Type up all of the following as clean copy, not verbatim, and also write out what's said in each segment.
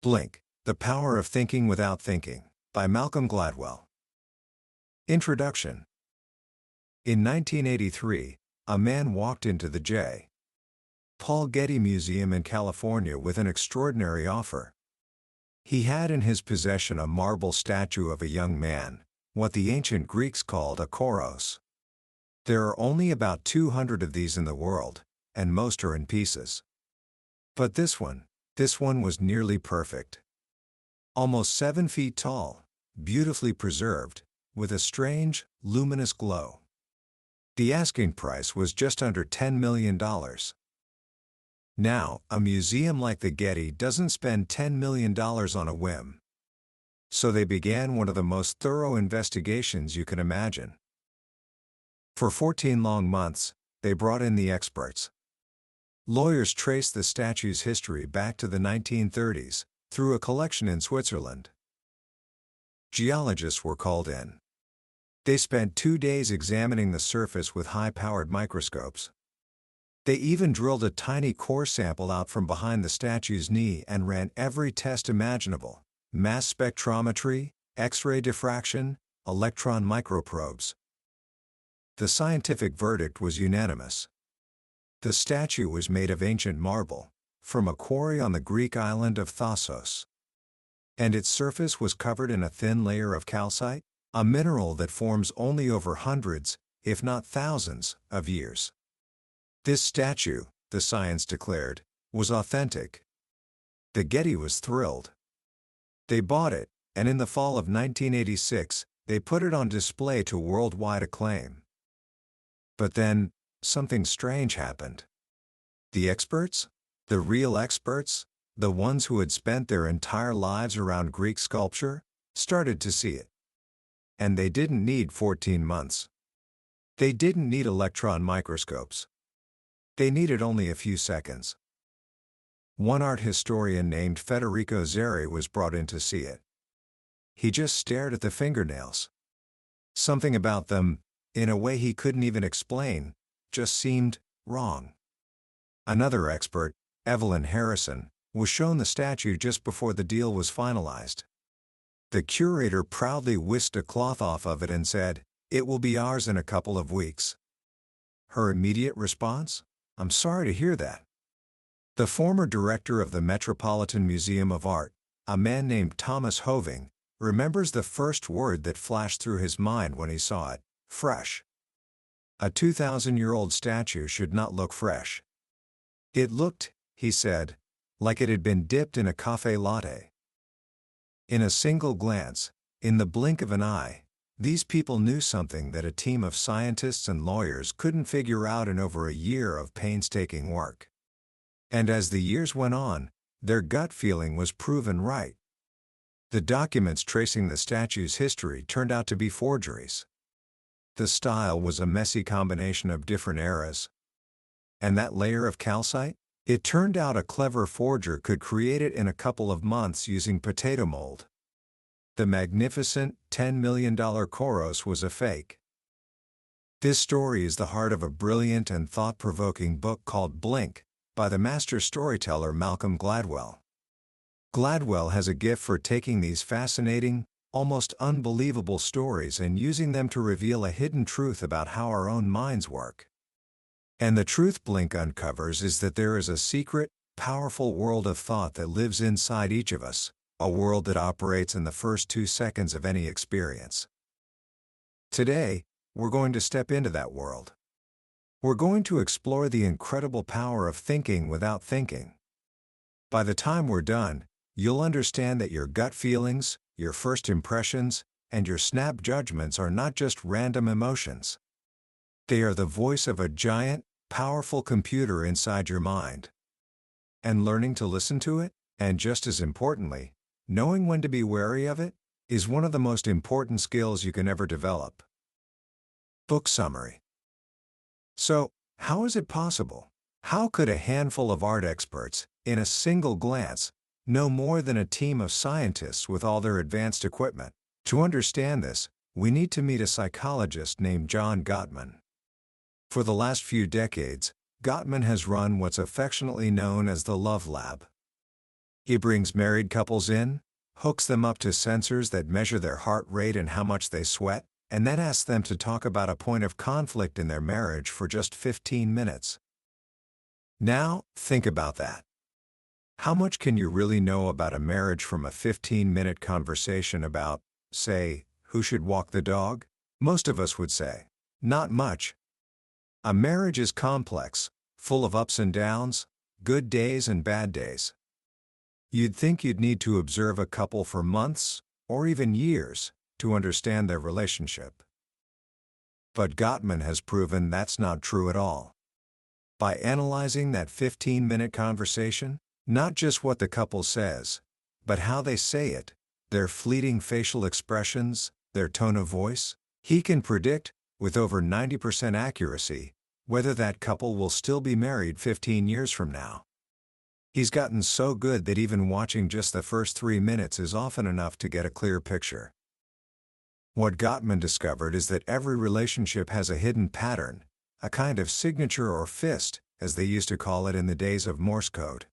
Blink, The Power of Thinking Without Thinking, by Malcolm Gladwell. Introduction. In 1983, a man walked into the J. Paul Getty Museum in California with an extraordinary offer. He had in his possession a marble statue of a young man, what the ancient Greeks called a koros. There are only about 200 of these in the world, and most are in pieces. But this one was nearly perfect. Almost 7 feet tall, beautifully preserved, with a strange, luminous glow. The asking price was just under $10 million. Now, a museum like the Getty doesn't spend $10 million on a whim. So they began one of the most thorough investigations you can imagine. For 14 long months, they brought in the experts. Lawyers traced the statue's history back to the 1930s, through a collection in Switzerland. Geologists were called in. They spent 2 days examining the surface with high-powered microscopes. They even drilled a tiny core sample out from behind the statue's knee and ran every test imaginable: mass spectrometry, X-ray diffraction, electron microprobes. The scientific verdict was unanimous. The statue was made of ancient marble, from a quarry on the Greek island of Thassos. And its surface was covered in a thin layer of calcite, a mineral that forms only over hundreds, if not thousands, of years. This statue, the science declared, was authentic. The Getty was thrilled. They bought it, and in the fall of 1986, they put it on display to worldwide acclaim. But then, something strange happened. The experts, the real experts, the ones who had spent their entire lives around Greek sculpture, started to see it. And they didn't need 14 months. They didn't need electron microscopes. They needed only a few seconds. One art historian named Federico Zeri was brought in to see it. He just stared at the fingernails. Something about them, in a way he couldn't even explain, just seemed wrong. Another expert, Evelyn Harrison, was shown the statue just before the deal was finalized. The curator proudly whisked a cloth off of it and said, "It will be ours in a couple of weeks." Her immediate response? "I'm sorry to hear that." The former director of the Metropolitan Museum of Art, a man named Thomas Hoving, remembers the first word that flashed through his mind when he saw it: fresh. A 2,000-year-old statue should not look fresh. It looked, he said, like it had been dipped in a café latte. In a single glance, in the blink of an eye, these people knew something that a team of scientists and lawyers couldn't figure out in over a year of painstaking work. And as the years went on, their gut feeling was proven right. The documents tracing the statue's history turned out to be forgeries. The style was a messy combination of different eras. And that layer of calcite? It turned out a clever forger could create it in a couple of months using potato mold. The magnificent $10 million koros was a fake. This story is the heart of a brilliant and thought-provoking book called Blink, by the master storyteller Malcolm Gladwell. Gladwell has a gift for taking these fascinating, almost unbelievable stories and using them to reveal a hidden truth about how our own minds work. And the truth Blink uncovers is that there is a secret, powerful world of thought that lives inside each of us, a world that operates in the first 2 seconds of any experience. Today, we're going to step into that world. We're going to explore the incredible power of thinking without thinking. By the time we're done, you'll understand that your gut feelings, your first impressions, and your snap judgments are not just random emotions. They are the voice of a giant, powerful computer inside your mind. And learning to listen to it, and just as importantly, knowing when to be wary of it, is one of the most important skills you can ever develop. Book summary. So, how is it possible? How could a handful of art experts, in a single glance, know more than a team of scientists with all their advanced equipment? To understand this, we need to meet a psychologist named John Gottman. For the last few decades, Gottman has run what's affectionately known as the Love Lab. He brings married couples in, hooks them up to sensors that measure their heart rate and how much they sweat, and then asks them to talk about a point of conflict in their marriage for just 15 minutes. Now, think about that. How much can you really know about a marriage from a 15-minute conversation about, say, who should walk the dog? Most of us would say, not much. A marriage is complex, full of ups and downs, good days and bad days. You'd think you'd need to observe a couple for months, or even years, to understand their relationship. But Gottman has proven that's not true at all. By analyzing that 15-minute conversation, not just what the couple says, but how they say it, their fleeting facial expressions, their tone of voice, he can predict, with over 90% accuracy, whether that couple will still be married 15 years from now. He's gotten so good that even watching just the first 3 minutes is often enough to get a clear picture. What Gottman discovered is that every relationship has a hidden pattern, a kind of signature or fist, as they used to call it in the days of Morse code.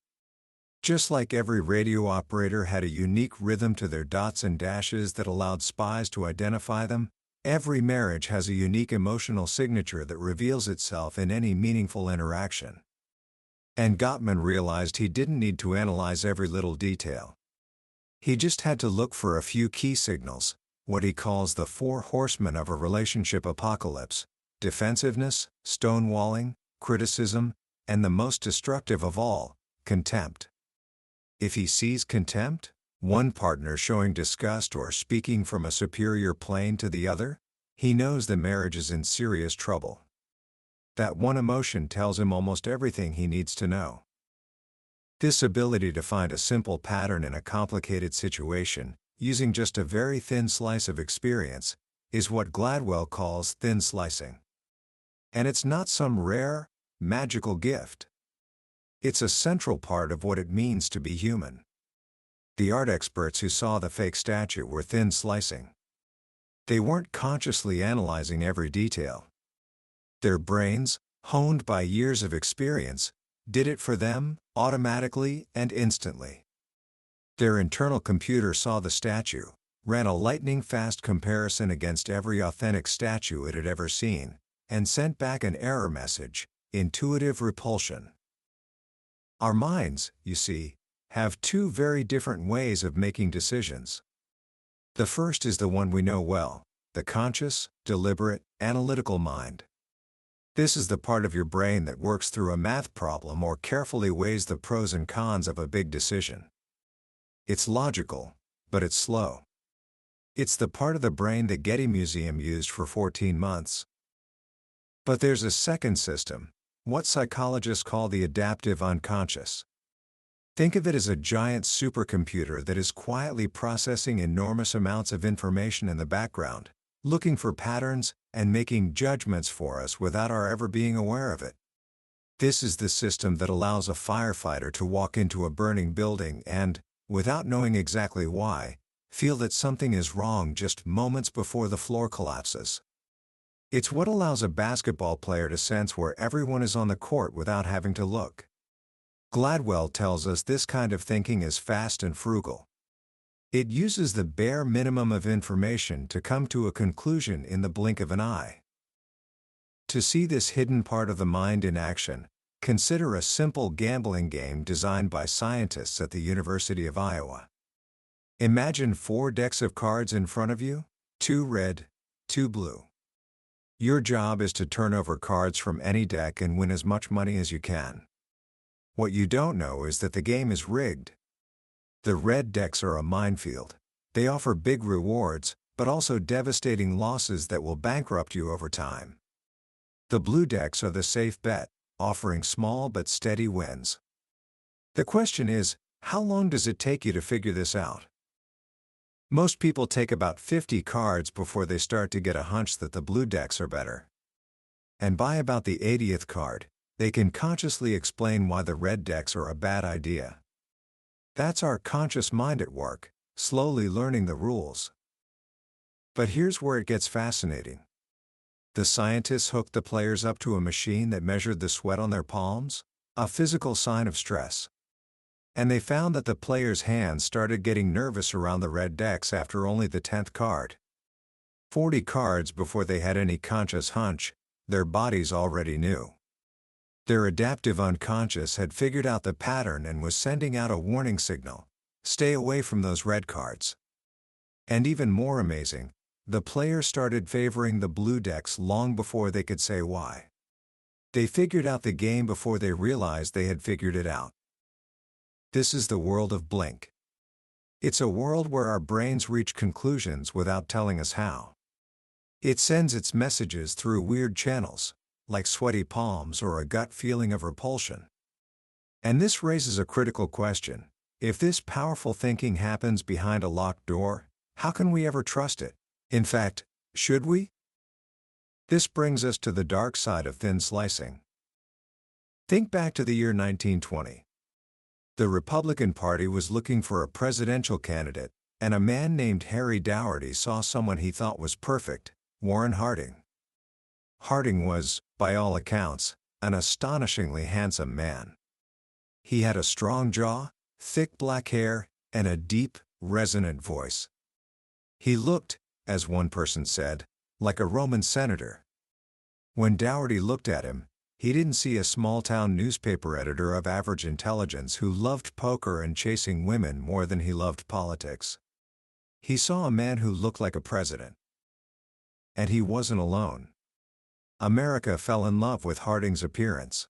Just like every radio operator had a unique rhythm to their dots and dashes that allowed spies to identify them, every marriage has a unique emotional signature that reveals itself in any meaningful interaction. And Gottman realized he didn't need to analyze every little detail. He just had to look for a few key signals, what he calls the 4 horsemen of a relationship apocalypse: defensiveness, stonewalling, criticism, and the most destructive of all, contempt. If he sees contempt, one partner showing disgust or speaking from a superior plane to the other, he knows the marriage is in serious trouble. That one emotion tells him almost everything he needs to know. This ability to find a simple pattern in a complicated situation, using just a very thin slice of experience, is what Gladwell calls thin slicing. And it's not some rare, magical gift. It's a central part of what it means to be human. The art experts who saw the fake statue were thin slicing. They weren't consciously analyzing every detail. Their brains, honed by years of experience, did it for them, automatically and instantly. Their internal computer saw the statue, ran a lightning-fast comparison against every authentic statue it had ever seen, and sent back an error message: intuitive repulsion. Our minds, you see, have 2 very different ways of making decisions. The first is the one we know well, the conscious, deliberate, analytical mind. This is the part of your brain that works through a math problem or carefully weighs the pros and cons of a big decision. It's logical, but it's slow. It's the part of the brain the Getty Museum used for 14 months. But there's a second system, what psychologists call the adaptive unconscious. Think of it as a giant supercomputer that is quietly processing enormous amounts of information in the background, looking for patterns and making judgments for us without our ever being aware of it. This is the system that allows a firefighter to walk into a burning building and, without knowing exactly why, feel that something is wrong just moments before the floor collapses. It's what allows a basketball player to sense where everyone is on the court without having to look. Gladwell tells us this kind of thinking is fast and frugal. It uses the bare minimum of information to come to a conclusion in the blink of an eye. To see this hidden part of the mind in action, consider a simple gambling game designed by scientists at the University of Iowa. Imagine 4 decks of cards in front of you, 2 red, 2 blue. Your job is to turn over cards from any deck and win as much money as you can. What you don't know is that the game is rigged. The red decks are a minefield. They offer big rewards, but also devastating losses that will bankrupt you over time. The blue decks are the safe bet, offering small but steady wins. The question is, how long does it take you to figure this out? Most people take about 50 cards before they start to get a hunch that the blue decks are better. And by about the 80th card, they can consciously explain why the red decks are a bad idea. That's our conscious mind at work, slowly learning the rules. But here's where it gets fascinating. The scientists hooked the players up to a machine that measured the sweat on their palms, a physical sign of stress. And they found that the players' hands started getting nervous around the red decks after only the 10th card. 40 cards before they had any conscious hunch, their bodies already knew. Their adaptive unconscious had figured out the pattern and was sending out a warning signal: stay away from those red cards. And even more amazing, the players started favoring the blue decks long before they could say why. They figured out the game before they realized they had figured it out. This is the world of Blink. It's a world where our brains reach conclusions without telling us how. It sends its messages through weird channels, like sweaty palms or a gut feeling of repulsion. And this raises a critical question: if this powerful thinking happens behind a locked door, how can we ever trust it? In fact, should we? This brings us to the dark side of thin slicing. Think back to the year 1920. The Republican Party was looking for a presidential candidate, and a man named Harry Dougherty saw someone he thought was perfect: Warren Harding. Harding was, by all accounts, an astonishingly handsome man. He had a strong jaw, thick black hair, and a deep, resonant voice. He looked, as one person said, like a Roman senator. When Dougherty looked at him, he didn't see a small-town newspaper editor of average intelligence who loved poker and chasing women more than he loved politics. He saw a man who looked like a president. And he wasn't alone. America fell in love with Harding's appearance.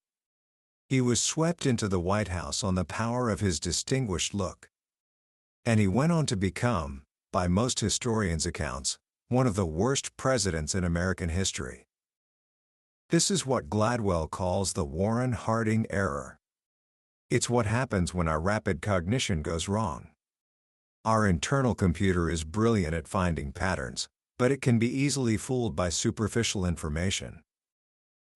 He was swept into the White House on the power of his distinguished look. And he went on to become, by most historians' accounts, one of the worst presidents in American history. This is what Gladwell calls the Warren Harding error. It's what happens when our rapid cognition goes wrong. Our internal computer is brilliant at finding patterns, but it can be easily fooled by superficial information.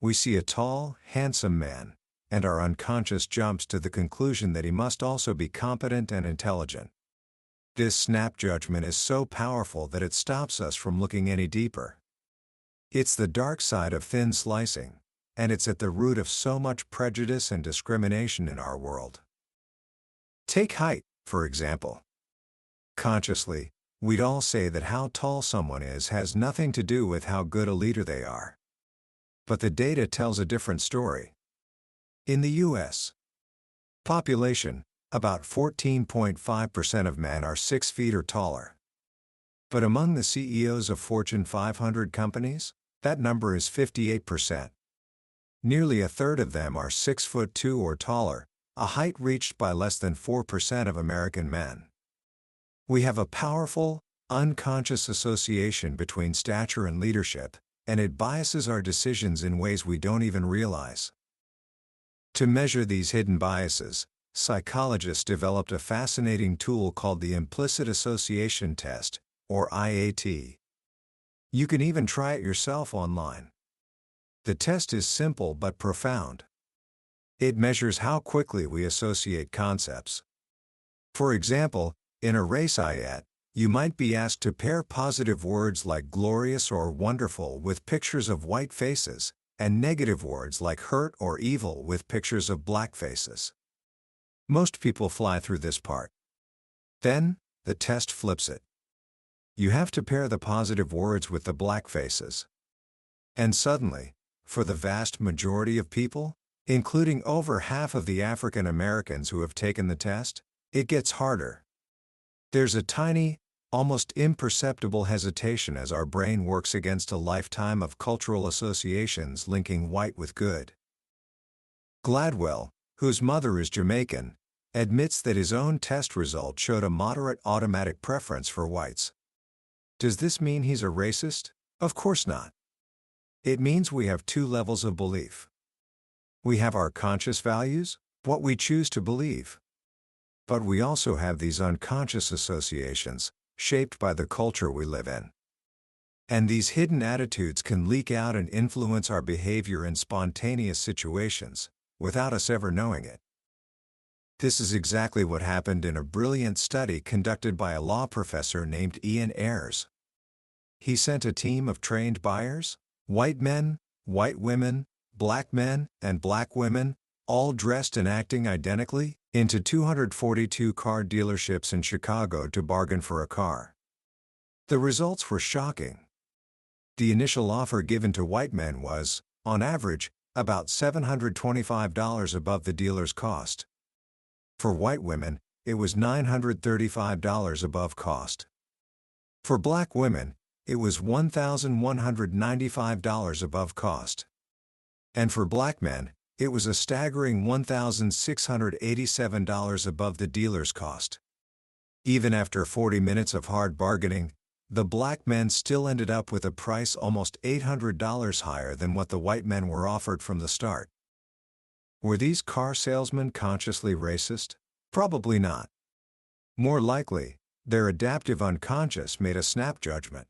We see a tall, handsome man, and our unconscious jumps to the conclusion that he must also be competent and intelligent. This snap judgment is so powerful that it stops us from looking any deeper. It's the dark side of thin slicing, and it's at the root of so much prejudice and discrimination in our world. Take height, for example. Consciously, we'd all say that how tall someone is has nothing to do with how good a leader they are. But the data tells a different story. In the U.S. population, about 14.5% of men are 6 feet or taller. But among the CEOs of Fortune 500 companies, that number is 58%. Nearly a third of them are 6'2" or taller, a height reached by less than 4% of American men. We have a powerful, unconscious association between stature and leadership, and it biases our decisions in ways we don't even realize. To measure these hidden biases, psychologists developed a fascinating tool called the implicit association test, or IAT. You can even try it yourself online. The test is simple but profound. It measures how quickly we associate concepts. For example, in a race IAT, you might be asked to pair positive words like glorious or wonderful with pictures of white faces, and negative words like hurt or evil with pictures of black faces. Most people fly through this part. Then, the test flips it. You have to pair the positive words with the black faces. And suddenly, for the vast majority of people, including over half of the African Americans who have taken the test, it gets harder. There's a tiny, almost imperceptible hesitation as our brain works against a lifetime of cultural associations linking white with good. Gladwell, whose mother is Jamaican, admits that his own test result showed a moderate automatic preference for whites. Does this mean he's a racist? Of course not. It means we have two levels of belief. We have our conscious values, what we choose to believe. But we also have these unconscious associations, shaped by the culture we live in. And these hidden attitudes can leak out and influence our behavior in spontaneous situations, without us ever knowing it. This is exactly what happened in a brilliant study conducted by a law professor named Ian Ayres. He sent a team of trained buyers, white men, white women, black men, and black women, all dressed and acting identically, into 242 car dealerships in Chicago to bargain for a car. The results were shocking. The initial offer given to white men was, on average, about $725 above the dealer's cost. For white women, it was $935 above cost. For black women, it was $1,195 above cost. And for black men, it was a staggering $1,687 above the dealer's cost. Even after 40 minutes of hard bargaining, the black men still ended up with a price almost $800 higher than what the white men were offered from the start. Were these car salesmen consciously racist? Probably not. More likely, their adaptive unconscious made a snap judgment.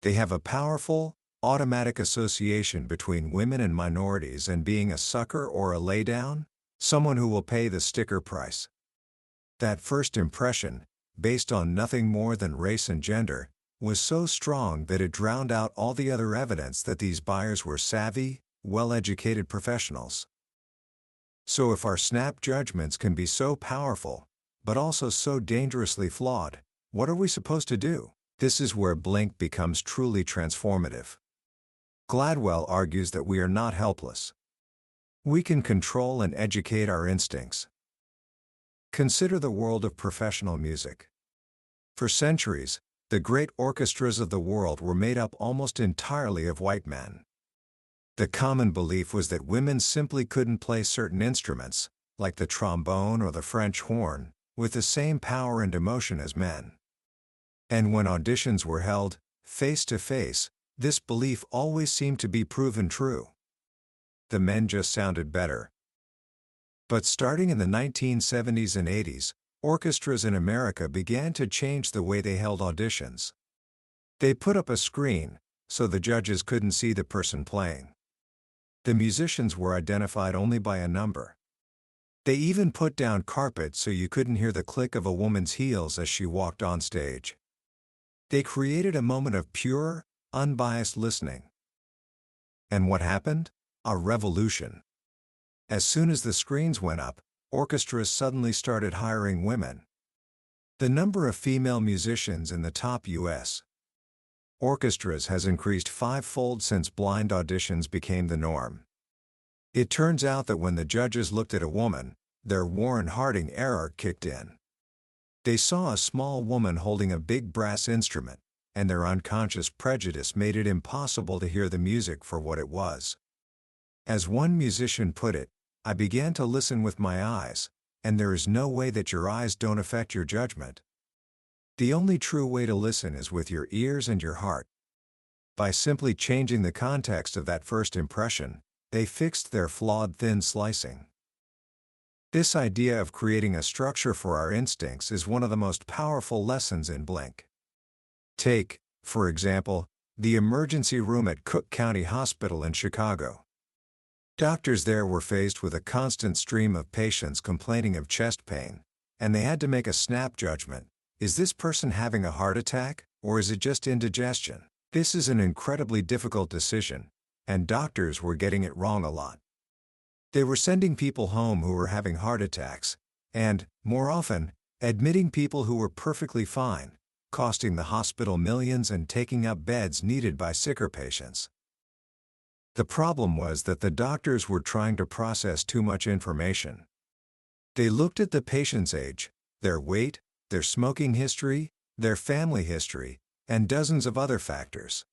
They have a powerful, automatic association between women and minorities and being a sucker or a laydown, someone who will pay the sticker price. That first impression, based on nothing more than race and gender, was so strong that it drowned out all the other evidence that these buyers were savvy, well-educated professionals. So if our snap judgments can be so powerful, but also so dangerously flawed, what are we supposed to do? This is where Blink becomes truly transformative. Gladwell argues that we are not helpless. We can control and educate our instincts. Consider the world of professional music. For centuries, the great orchestras of the world were made up almost entirely of white men. The common belief was that women simply couldn't play certain instruments, like the trombone or the French horn, with the same power and emotion as men. And when auditions were held, face to face, this belief always seemed to be proven true. The men just sounded better. But starting in the 1970s and 80s, orchestras in America began to change the way they held auditions. They put up a screen, so the judges couldn't see the person playing. The musicians were identified only by a number. They even put down carpet so you couldn't hear the click of a woman's heels as she walked on stage. They created a moment of pure, unbiased listening. And what happened? A revolution. As soon as the screens went up, orchestras suddenly started hiring women. The number of female musicians in the top U.S. orchestras has increased fivefold since blind auditions became the norm. It turns out that when the judges looked at a woman, their Warren Harding error kicked in. They saw a small woman holding a big brass instrument, and their unconscious prejudice made it impossible to hear the music for what it was. As one musician put it, "I began to listen with my eyes, and there is no way that your eyes don't affect your judgment. The only true way to listen is with your ears and your heart." By simply changing the context of that first impression, they fixed their flawed thin slicing. This idea of creating a structure for our instincts is one of the most powerful lessons in Blink. Take, for example, the emergency room at Cook County Hospital in Chicago. Doctors there were faced with a constant stream of patients complaining of chest pain, and they had to make a snap judgment. Is this person having a heart attack, or is it just indigestion? This is an incredibly difficult decision, and doctors were getting it wrong a lot. They were sending people home who were having heart attacks, and, more often, admitting people who were perfectly fine, costing the hospital millions and taking up beds needed by sicker patients. The problem was that the doctors were trying to process too much information. They looked at the patient's age, their weight, their smoking history, their family history, and dozens of other factors.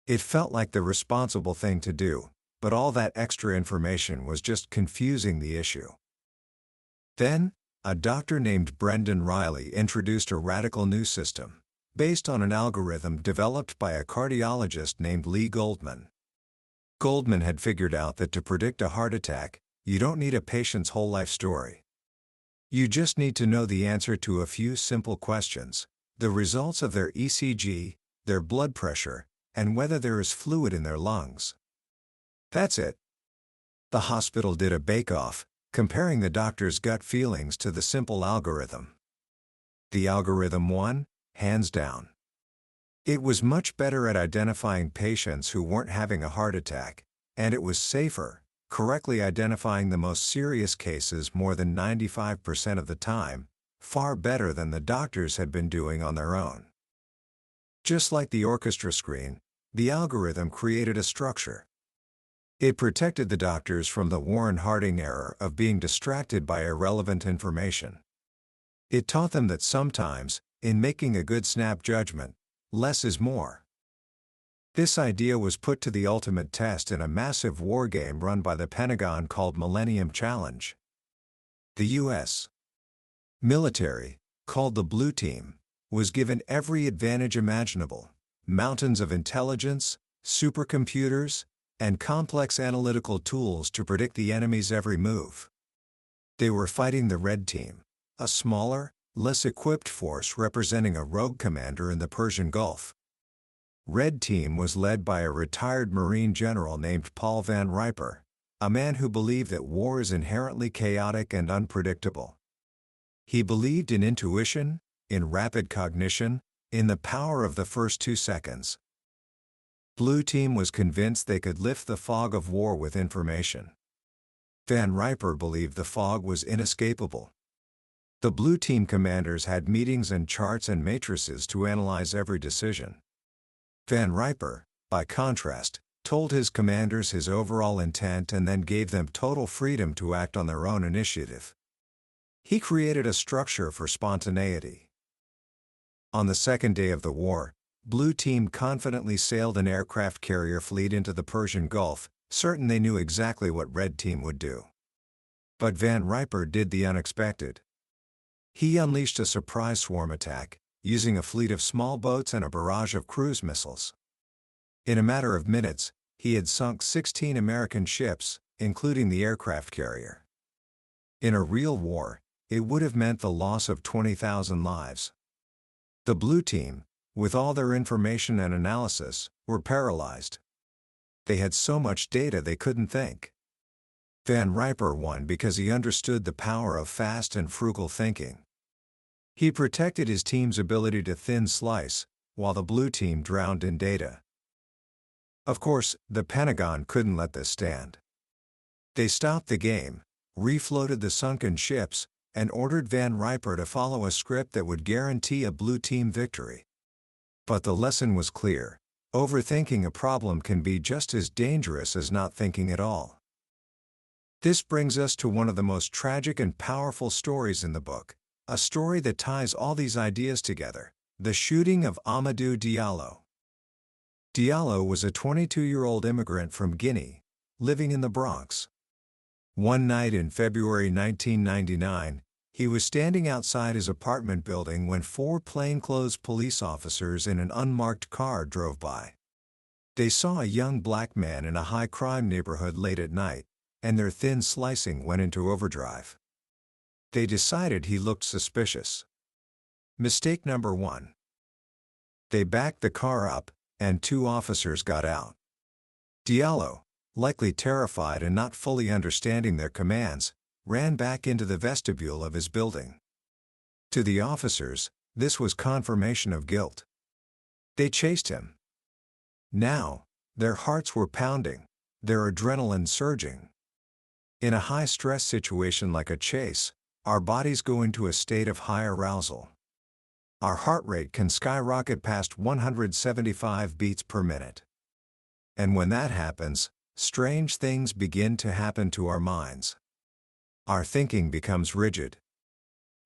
It felt like the responsible thing to do, but all that extra information was just confusing the issue. Then, a doctor named Brendan Riley introduced a radical new system, based on an algorithm developed by a cardiologist named Lee Goldman. Goldman had figured out that to predict a heart attack, you don't need a patient's whole life story. You just need to know the answer to a few simple questions: the results of their ECG, their blood pressure, and whether there is fluid in their lungs. That's it. The hospital did a bake-off, comparing the doctor's gut feelings to the simple algorithm. The algorithm won, hands down. It was much better at identifying patients who weren't having a heart attack, and it was safer, correctly identifying the most serious cases more than 95% of the time, far better than the doctors had been doing on their own. Just like the orchestra screen, the algorithm created a structure. It protected the doctors from the Warren Harding error of being distracted by irrelevant information. It taught them that sometimes, in making a good snap judgment, less is more. This idea was put to the ultimate test in a massive war game run by the Pentagon called Millennium Challenge. The U.S. military, called the Blue Team, was given every advantage imaginable: mountains of intelligence, supercomputers, and complex analytical tools to predict the enemy's every move. They were fighting the Red Team, a smaller, less equipped force representing a rogue commander in the Persian Gulf. Red Team was led by a retired Marine general named Paul Van Riper, a man who believed that war is inherently chaotic and unpredictable. He believed in intuition, in rapid cognition, in the power of the first 2 seconds. Blue Team was convinced they could lift the fog of war with information. Van Riper believed the fog was inescapable. The Blue Team commanders had meetings and charts and matrices to analyze every decision. Van Riper, by contrast, told his commanders his overall intent and then gave them total freedom to act on their own initiative. He created a structure for spontaneity. On the second day of the war, Blue Team confidently sailed an aircraft carrier fleet into the Persian Gulf, certain they knew exactly what Red Team would do. But Van Riper did the unexpected. He unleashed a surprise swarm attack, using a fleet of small boats and a barrage of cruise missiles. In a matter of minutes, he had sunk 16 American ships, including the aircraft carrier. In a real war, it would have meant the loss of 20,000 lives. The Blue Team, with all their information and analysis, were paralyzed. They had so much data they couldn't think. Van Riper won because he understood the power of fast and frugal thinking. He protected his team's ability to thin slice, while the Blue Team drowned in data. Of course, the Pentagon couldn't let this stand. They stopped the game, refloated the sunken ships, and ordered Van Riper to follow a script that would guarantee a Blue Team victory. But the lesson was clear: overthinking a problem can be just as dangerous as not thinking at all. This brings us to one of the most tragic and powerful stories in the book, a story that ties all these ideas together: the shooting of Amadou Diallo. Diallo was a 22-year-old immigrant from Guinea, living in the Bronx. One night in February 1999, he was standing outside his apartment building when 4 plainclothes police officers in an unmarked car drove by. They saw a young black man in a high-crime neighborhood late at night, and their thin slicing went into overdrive. They decided he looked suspicious. Mistake number 1. They backed the car up, and 2 officers got out. Diallo, likely terrified and not fully understanding their commands, ran back into the vestibule of his building. To the officers, this was confirmation of guilt. They chased him. Now, their hearts were pounding, their adrenaline surging. In a high-stress situation like a chase, our bodies go into a state of high arousal. Our heart rate can skyrocket past 175 beats per minute. And when that happens, strange things begin to happen to our minds. Our thinking becomes rigid.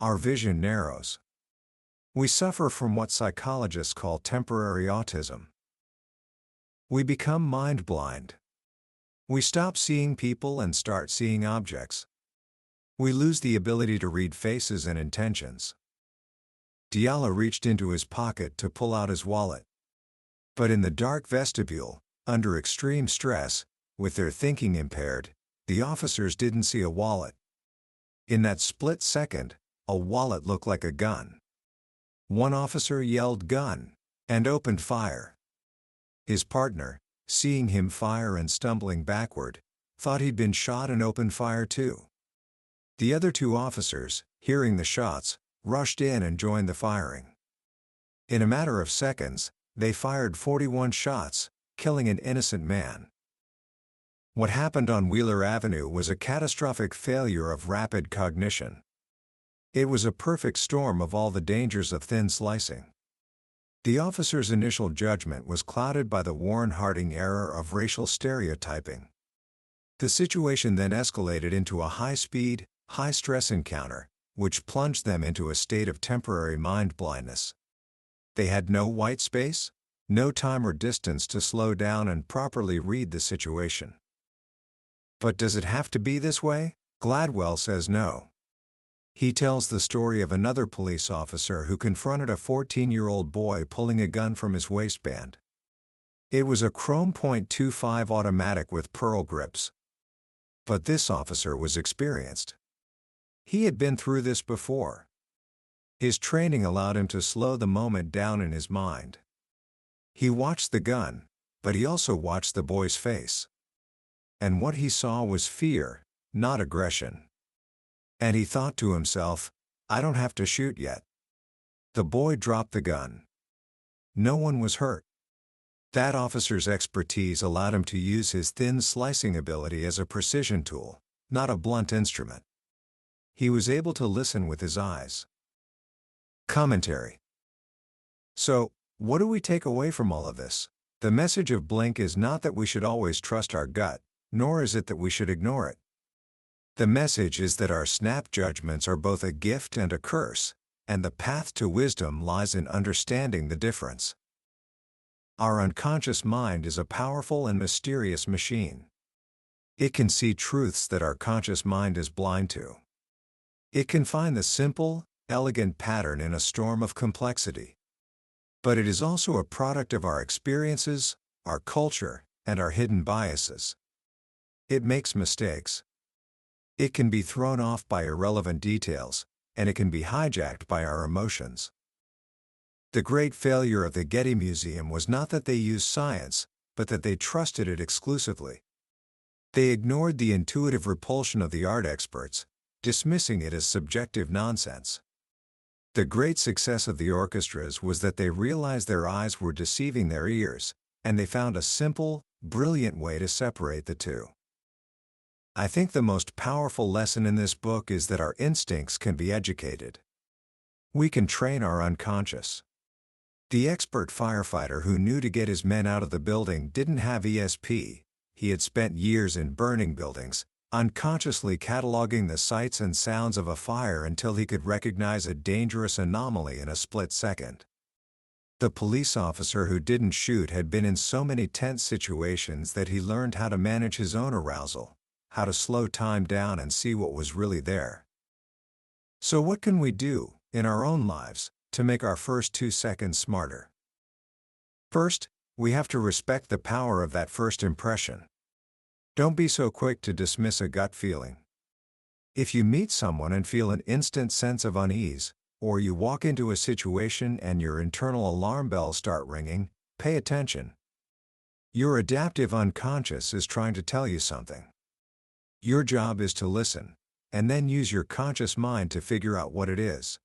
Our vision narrows. We suffer from what psychologists call temporary autism. We become mind-blind. We stop seeing people and start seeing objects. We lose the ability to read faces and intentions. Diallo reached into his pocket to pull out his wallet. But in the dark vestibule, under extreme stress, with their thinking impaired, the officers didn't see a wallet. In that split second, a wallet looked like a gun. One officer yelled "gun" and opened fire. His partner, seeing him fire and stumbling backward, thought he'd been shot and opened fire too. The other 2 officers, hearing the shots, rushed in and joined the firing. In a matter of seconds, they fired 41 shots, killing an innocent man. What happened on Wheeler Avenue was a catastrophic failure of rapid cognition. It was a perfect storm of all the dangers of thin slicing. The officer's initial judgment was clouded by the Warren Harding error of racial stereotyping. The situation then escalated into a high-speed, high-stress encounter, which plunged them into a state of temporary mind blindness. They had no white space, no time or distance to slow down and properly read the situation. But does it have to be this way? Gladwell says no. He tells the story of another police officer who confronted a 14-year-old boy pulling a gun from his waistband. It was a chrome .25 automatic with pearl grips. But this officer was experienced. He had been through this before. His training allowed him to slow the moment down in his mind. He watched the gun, but he also watched the boy's face. And what he saw was fear, not aggression. And he thought to himself, I don't have to shoot yet. The boy dropped the gun. No one was hurt. That officer's expertise allowed him to use his thin slicing ability as a precision tool, not a blunt instrument. He was able to listen with his eyes. Commentary. So, what do we take away from all of this? The message of Blink is not that we should always trust our gut, nor is it that we should ignore it. The message is that our snap judgments are both a gift and a curse, and the path to wisdom lies in understanding the difference. Our unconscious mind is a powerful and mysterious machine. It can see truths that our conscious mind is blind to. It can find the simple, elegant pattern in a storm of complexity. But it is also a product of our experiences, our culture, and our hidden biases. It makes mistakes. It can be thrown off by irrelevant details, and it can be hijacked by our emotions. The great failure of the Getty Museum was not that they used science, but that they trusted it exclusively. They ignored the intuitive repulsion of the art experts, dismissing it as subjective nonsense. The great success of the orchestras was that they realized their eyes were deceiving their ears, and they found a simple, brilliant way to separate the two. I think the most powerful lesson in this book is that our instincts can be educated. We can train our unconscious. The expert firefighter who knew to get his men out of the building didn't have ESP. He had spent years in burning buildings, unconsciously cataloging the sights and sounds of a fire until he could recognize a dangerous anomaly in a split second. The police officer who didn't shoot had been in so many tense situations that he learned how to manage his own arousal, how to slow time down and see what was really there. So what can we do, in our own lives, to make our first 2 seconds smarter? First, we have to respect the power of that first impression. Don't be so quick to dismiss a gut feeling. If you meet someone and feel an instant sense of unease, or you walk into a situation and your internal alarm bells start ringing, pay attention. Your adaptive unconscious is trying to tell you something. Your job is to listen, and then use your conscious mind to figure out what it is.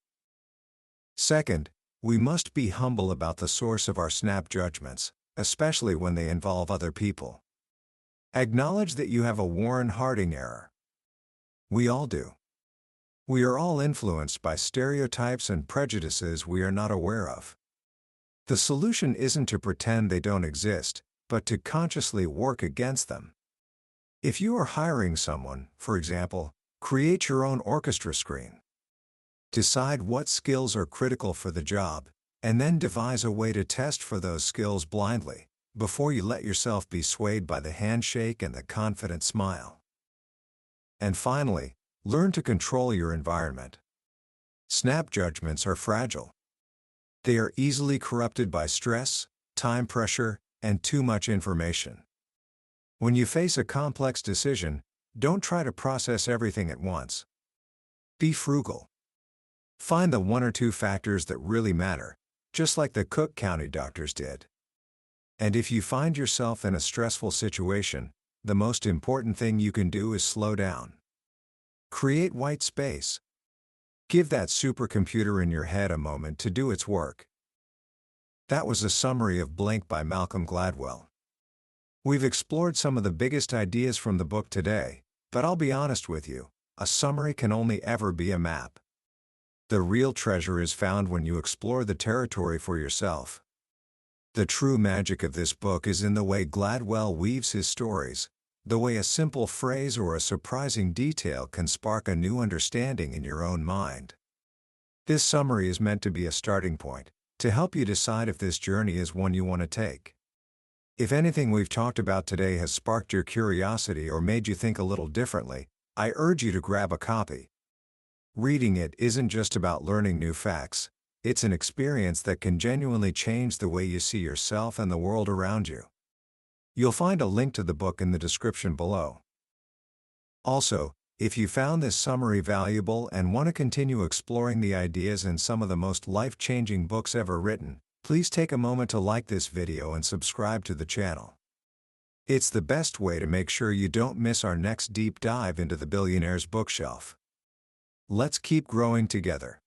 Second, we must be humble about the source of our snap judgments, especially when they involve other people. Acknowledge that you have a Warren Harding error. We all do. We are all influenced by stereotypes and prejudices we are not aware of. The solution isn't to pretend they don't exist, but to consciously work against them. If you are hiring someone, for example, create your own orchestra screen. Decide what skills are critical for the job, and then devise a way to test for those skills blindly, before you let yourself be swayed by the handshake and the confident smile. And finally, learn to control your environment. Snap judgments are fragile. They are easily corrupted by stress, time pressure, and too much information. When you face a complex decision, don't try to process everything at once. Be frugal. Find the 1 or 2 factors that really matter, just like the Cook County doctors did. And if you find yourself in a stressful situation, the most important thing you can do is slow down. Create white space. Give that supercomputer in your head a moment to do its work. That was a summary of Blink by Malcolm Gladwell. We've explored some of the biggest ideas from the book today, but I'll be honest with you, a summary can only ever be a map. The real treasure is found when you explore the territory for yourself. The true magic of this book is in the way Gladwell weaves his stories, the way a simple phrase or a surprising detail can spark a new understanding in your own mind. This summary is meant to be a starting point, to help you decide if this journey is one you want to take. If anything we've talked about today has sparked your curiosity or made you think a little differently, I urge you to grab a copy. Reading it isn't just about learning new facts, it's an experience that can genuinely change the way you see yourself and the world around you. You'll find a link to the book in the description below. Also, if you found this summary valuable and want to continue exploring the ideas in some of the most life-changing books ever written, please take a moment to like this video and subscribe to the channel. It's the best way to make sure you don't miss our next deep dive into the billionaire's bookshelf. Let's keep growing together.